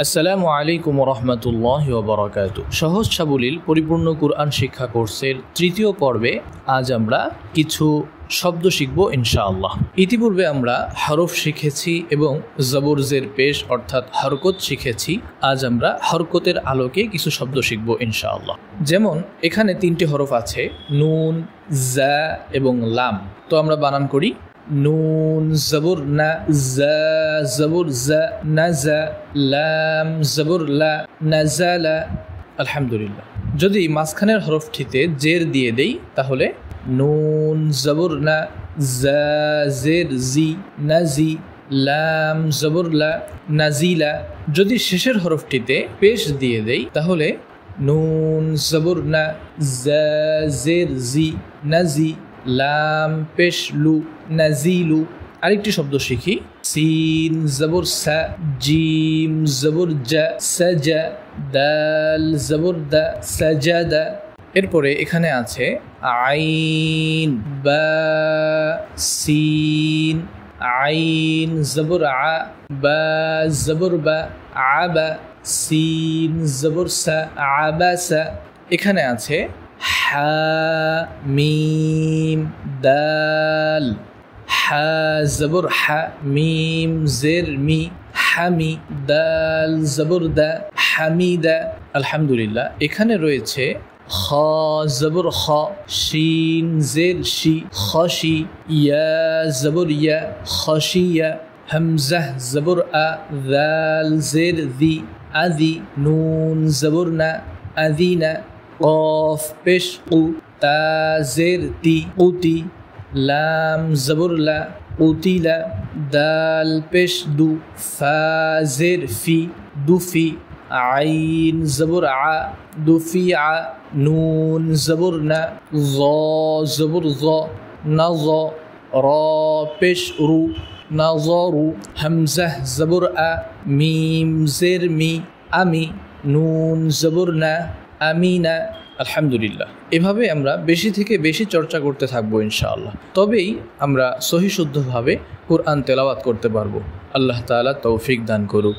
আসসালামু আলাইকুম রহমতুল্লাহি ওয়া বারাকাতুহু। সহজ সাবলীল পরিপূর্ণ কুরআন শিক্ষা কোর্সের তৃতীয় পর্বে আজ আমরা কিছু শব্দ শিখব ইনশাআল্লাহ। ইতিপূর্বে আমরা হরফ শিখেছি এবং জবর জের পেশ অর্থাৎ হরকত শিখেছি। আজ আমরা হরকতের আলোকে কিছু শব্দ শিখব ইনশাআল্লাহ। যেমন এখানে তিনটি হরফ আছে, নুন, জা এবং লাম। তো আমরা বানান করি, নুন জবর না, জা জবর জা, নাজা, লাম জবর লা, নাজালা। আলহামদুলিল্লাহ। যদি মাঝখানের হরফটিতে জের দিয়ে দেই তাহলে নুন জবর না, জা জের জি, নাজি, লাম জবর লা, নাজিলা। যদি শেষের হরফটিতে পেশ দিয়ে দেই তাহলে নুন জবর না, জা জের জি, নাজি, লাম পেশ লু, নাজিলু। আরেকটি শব্দ শিখি, সিন জবর সা, জিম জবর জা, সাজা, দাল জবর দা, সাজাদা। এরপরে এখানে আছে আইন, বা, সিন, আইন জবর আ, বা জবর বা, আবা, সিন জবর সা, আবাসা। এখানে আছে হা, মিম, দাল, হা জবর হা, মিম জের মি, হামি, দাল জবর দা, হামিদা। আলহামদুলিল্লাহ। এখানে রয়েছে খ জবর খ, শিন জের শি, খশি, ইয়া জবর ইয়া, খশিয়া, হামজাহ জবর আ, দাল জের দি, আদি, নুন জবর না, আদিনা, কফ পেশ কু, তা জের তি, উতি, লাম জবর লা, উতিলা, দাল পেশ দু, ফা জের ফি, দুফি, আইন জবর আ, দুফি আ, নুন জবর না, জ জবর জ, নজ, র পেশ রু, নজরু, হামজাহ জবর আ, মিম জের মি, আমি, নুন জবর না, আমিনা। আলহামদুলিল্লাহ। এভাবে আমরা বেশি থেকে বেশি চর্চা করতে থাকবো ইনশাআল্লাহ। তবেই আমরা সহিশুদ্ধভাবে কুরআন তেলাওয়াত করতে পারবো। আল্লাহ তাআলা তৌফিক দান করুক।